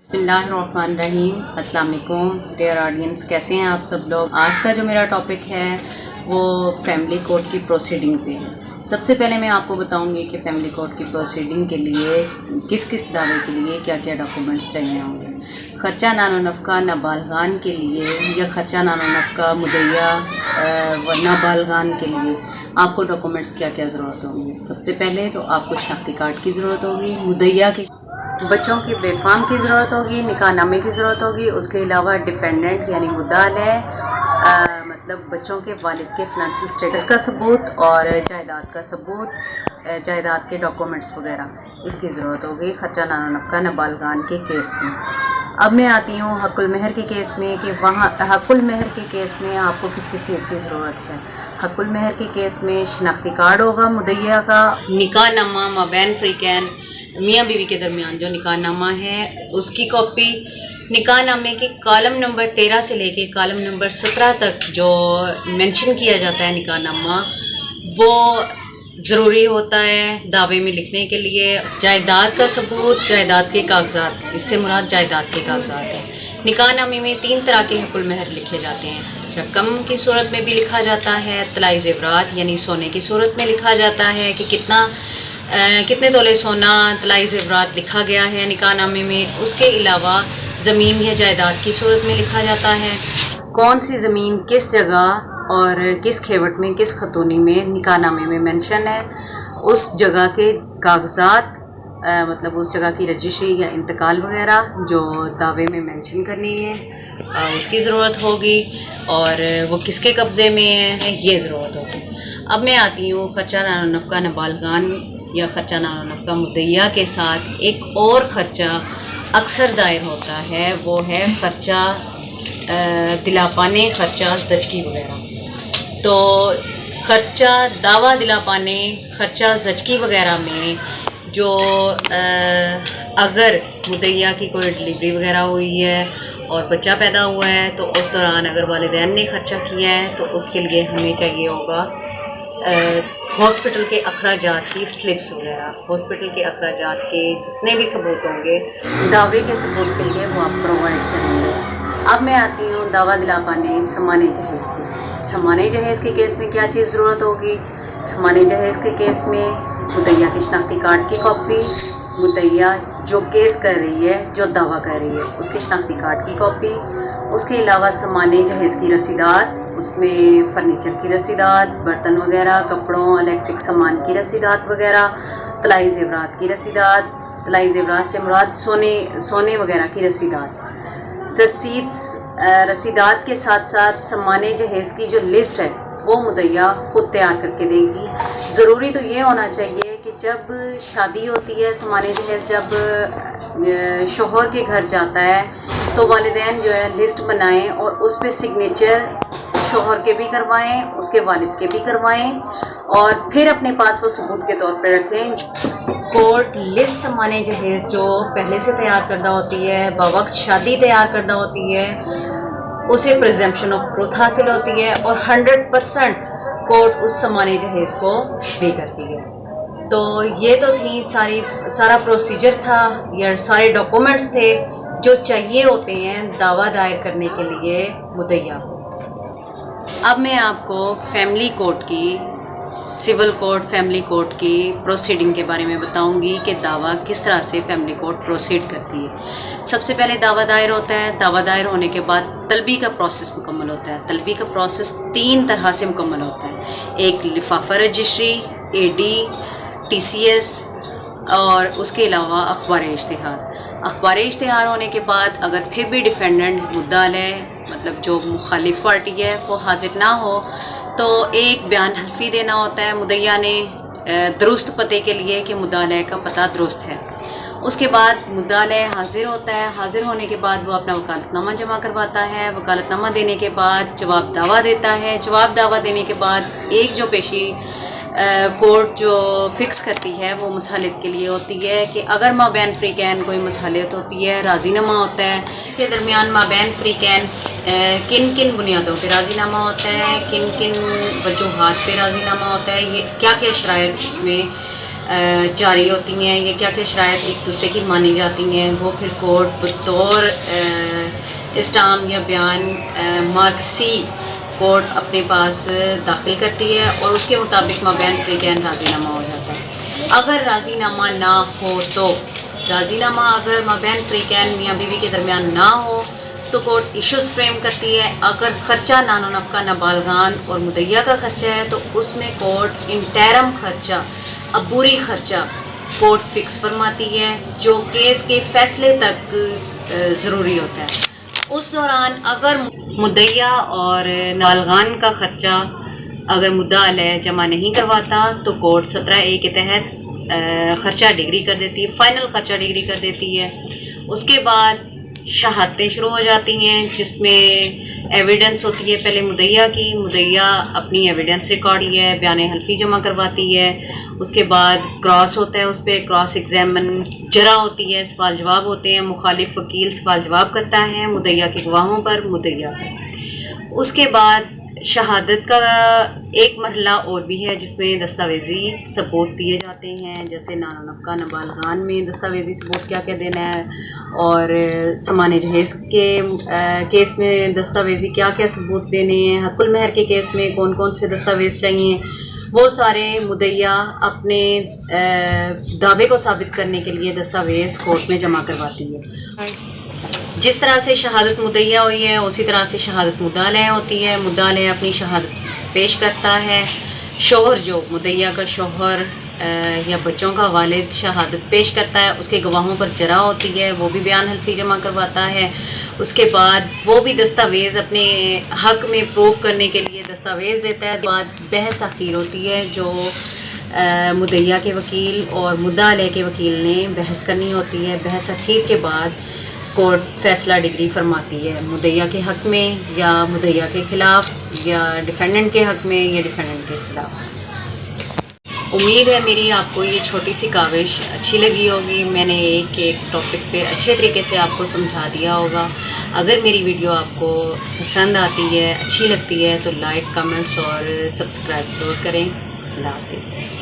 बिस्मिल्लाहिर्रहमानिर्रहीम। अस्सलाम वालेकुम डियर ऑडियंस, कैसे हैं आप सब लोग। आज का जो मेरा टॉपिक है वो फैमिली कोर्ट की प्रोसीडिंग पे है। सबसे पहले मैं आपको बताऊंगी कि फैमिली कोर्ट की प्रोसीडिंग के लिए किस किस दावे के लिए क्या क्या डॉक्यूमेंट्स चाहिए होंगे। ख़र्चा नानो नफ़का नाबालगान के लिए या ख़र्चा नानो नफ़का मुदैया व नाबालगान के लिए आपको डॉक्यूमेंट्स क्या क्या ज़रूरत होंगी। सबसे पहले तो आपको शनाख्ती कार्ड की ज़रूरत होगी, मुदैया की बच्चों की बेफाम की ज़रूरत होगी, निकाह नामे की ज़रूरत होगी। उसके अलावा डिफेंडेंट यानी मुद्दा है मतलब बच्चों के वालिद के फ़ाइनेंशियल स्टेटस का सबूत और जायदाद का सबूत, जायदाद के डॉक्यूमेंट्स वगैरह इसकी ज़रूरत होगी ख़र्चा नानो नफ़का नाबालगान के केस में। अब मैं आती हूँ हक़ुल महर के केस में कि वहाँ हक़ुल महर के केस में आपको किस किस चीज़ की ज़रूरत है। हक़ुल महर के केस में शनाख्ती कार्ड होगा मुदैया का, निकाह नामा माबैन फ़रीक़ैन मियाँ बीवी के दरमियान जो निकाह नामा है उसकी कॉपी, निकाह नामे के कॉलम नंबर 13 से लेके कॉलम नंबर 17 तक जो मेंशन किया जाता है निकाह नामा वो ज़रूरी होता है दावे में लिखने के लिए। जायदाद का सबूत, जायदाद के कागजात, इससे मुराद जायदाद के कागजात है। निकाह नामे में 3 तरह के हक़ुल महर लिखे जाते हैं। रकम की सूरत में भी लिखा जाता है, तलाई ज़ेवरात यानी सोने की सूरत में लिखा जाता है कि कितने तोले सोना तलाई ज़ेवरात लिखा गया है निकाह नामे में। उसके अलावा ज़मीन या जायदाद की सूरत में लिखा जाता है, कौन सी ज़मीन किस जगह और किस खेवट में किस खतूनी में निकाह नामे में मेंशन है। उस जगह के कागजात मतलब उस जगह की रजिस्ट्री या इंतकाल वगैरह जो दावे में मेंशन करनी है उसकी ज़रूरत होगी और वो किसके कब्ज़े में है ये ज़रूरत होगी। अब मैं आती हूँ ख़र्चा नानो नफ़का नाबालगान या ख़र्चा नानो नफ़का मुदैया के साथ एक और ख़र्चा अक्सर दायर होता है, वो है ख़र्चा दिलापाने, ख़र्चा ज़चकी वगैरह। तो ख़र्चा दावा दिलापाने, ख़र्चा ज़चकी वगैरह में जो अगर मुदैया की कोई डिलीवरी वगैरह हुई है और बच्चा पैदा हुआ है तो उस दौरान अगर वालिदैन ने ख़र्चा किया है तो उसके लिए हमें चाहिए होगा हॉस्पिटल के अखराजात की स्लिप्स वगैरह। हॉस्पिटल के अखराजात के जितने भी सबूत होंगे दावे के सबूत के लिए वो आप प्रोवाइड करेंगे। अब मैं आती हूँ दावा दिला पाने समाने जहेज़ पे। समाने जहेज़ के केस में क्या चीज़ ज़रूरत होगी। समाने जहेज़ के केस में मुदैया की शनाख्ती कार्ड की कॉपी, मुदैया जो केस कर रही है, जो दावा कर रही है उसकी शनाख्ती कार्ड की कॉपी। उसके अलावा समाने जहेज़ की रसीदात, उसमें फ़र्नीचर की रसीदात, बर्तन वगैरह, कपड़ों, इलेक्ट्रिक सामान की रसीदात वगैरह, तलाई ज़ेवरात की रसीदात, तलाई ज़ेवरात से मुराद सोने वगैरह की रसीदात। रसीदात के साथ साथ समाने जहेज़ की जो लिस्ट है वो मुदैया ख़ुद तैयार करके देगी। ज़रूरी तो ये होना चाहिए कि जब शादी होती है, समाने जहेज़ जब शोहर के घर जाता है तो वालिदैन जो है लिस्ट बनाएं और उस पर सिग्नेचर शोहर के भी करवाएं, उसके वालिद के भी करवाएं और फिर अपने पास वो सबूत के तौर पर रखें। कोर्ट लिस्ट समाने जहेज़ जो पहले से तैयार करदा होती है, बवक्त शादी तैयार करदा होती है, उसे प्रिजम्पशन ऑफ ट्रुथ हासिल होती है और 100% कोर्ट उस समाने जहेज़ को पे करती है। तो ये तो थी सारा प्रोसीजर था या सारे डॉक्यूमेंट्स थे जो चाहिए होते हैं दावा दायर करने के लिए मुदैया को। अब मैं आपको फैमिली कोर्ट की, सिविल कोर्ट, फैमिली कोर्ट की प्रोसीडिंग के बारे में बताऊंगी कि दावा किस तरह से फैमिली कोर्ट प्रोसीड करती है। सबसे पहले दावा दायर होता है। दावा दायर होने के बाद तलबी का प्रोसेस मुकम्मल होता है। तलबी का प्रोसेस 3 तरह से मुकम्मल होता है। एक लिफाफा रजिस्ट्री, AD, TCS और उसके अलावा अखबार इश्तिहार। अखबार इश्तिहार होने के बाद अगर फिर भी डिफेंडेंट मुद्दा है मतलब जो मुखालिफ पार्टी है वो हाजिर ना हो तो एक बयान हल्फी देना होता है मुदैया ने दुरुस्त पते के लिए कि मुद्दा का पता दुरुस्त है। उसके बाद मुद्दा हाजिर होता है। हाजिर होने के बाद वो अपना वकालतनामा जमा करवाता है। वकालतनामा देने के बाद जवाब दावा देता है। जवाब दावा देने के बाद एक जो पेशी कोर्ट जो फ़िक्स करती है वो मसालियत के लिए होती है कि अगर माबैन फ़रीक़ैन कोई मसालियत होती है, राज़ीनामा होता है, इसके दरमियान माबैन फ़रीक़ैन किन किन बुनियादों पे राज़ीनामा होता है, किन किन वजूहात पे राज़ीनामा होता है, ये क्या क्या शराइत उसमें جاری ہوتی ہیں، یہ کیا کیا شرائط ایک دوسرے کی مانی جاتی ہیں، وہ پھر کورٹ بطور اسٹام یا بیان مارک سی کورٹ اپنے پاس داخل کرتی ہے اور اس کے مطابق مابین فریقین راضی نامہ ہو جاتا ہے۔ اگر راضی نامہ نہ ہو تو راضی نامہ اگر مابین فریقین میاں بیوی کے درمیان نہ ہو تو کورٹ ایشوز فریم کرتی ہے۔ اگر خرچہ نان و نفقہ نابالغان اور مدعیہ کا خرچہ ہے تو اس میں کورٹ انٹرم خرچہ عبوری خرچہ کورٹ فکس فرماتی ہے جو کیس کے فیصلے تک ضروری ہوتا ہے۔ اس دوران اگر مدعیہ اور نابالغان کا خرچہ اگر مدعا علیہ جمع نہیں کرواتا تو کورٹ 17A کے تحت خرچہ ڈگری کر دیتی ہے، فائنل خرچہ ڈگری کر دیتی ہے۔ اس کے بعد شہادتیں شروع ہو جاتی ہیں جس میں ایویڈنس ہوتی ہے پہلے مدعیہ کی، مدعیہ اپنی ایویڈنس ریکارڈ ہے، بیان حلفی جمع کرواتی ہے، اس کے بعد کراس ہوتا ہے، اس پہ کراس ایگزامن جرا ہوتی ہے، سوال جواب ہوتے ہیں، مخالف وکیل سوال جواب کرتا ہے مدعیہ کے گواہوں پر مدعیہ پر۔ اس کے بعد شہادت کا ایک مرحلہ اور بھی ہے جس میں دستاویزی ثبوت دیے جاتے ہیں، جیسے نان و نفقہ نابالغان میں دستاویزی ثبوت کیا کیا دینا ہے، اور سمان جہیز کے کیس میں دستاویزی کیا کیا ثبوت دینے ہیں، حق المہر کے کیس میں کون کون سے دستاویز چاہیے، وہ سارے مدعیہ اپنے دعوے کو ثابت کرنے کے لیے دستاویز کورٹ میں جمع کرواتی ہے۔ جس طرح سے شہادت مدعیہ ہوئی ہے اسی طرح سے شہادت مدعا علیہ ہوتی ہے۔ مدعا علیہ اپنی شہادت پیش کرتا ہے، شوہر جو مدعیہ کا شوہر یا بچوں کا والد شہادت پیش کرتا ہے، اس کے گواہوں پر جرا ہوتی ہے، وہ بھی بیان حلفی جمع کرواتا ہے۔ اس کے بعد وہ بھی دستاویز اپنے حق میں پروف کرنے کے لیے دستاویز دیتا ہے۔ بعد بحث اخیر ہوتی ہے جو مدعیہ کے وکیل اور مدعا علیہ کے وکیل نے بحث کرنی ہوتی ہے۔ بحث اخیر کے بعد کورٹ فیصلہ ڈگری فرماتی ہے مدعیہ کے حق میں یا مدعیہ کے خلاف، یا ڈیفینڈنٹ کے حق میں یا ڈیفینڈنٹ کے خلاف۔ امید ہے میری آپ کو یہ چھوٹی سی کاوش اچھی لگی ہوگی، میں نے ایک ٹاپک پہ اچھے طریقے سے آپ کو سمجھا دیا ہوگا۔ اگر میری ویڈیو آپ کو پسند آتی ہے، اچھی لگتی ہے تو لائک، کمنٹس اور سبسکرائب ضرور کریں۔ اللہ حافظ۔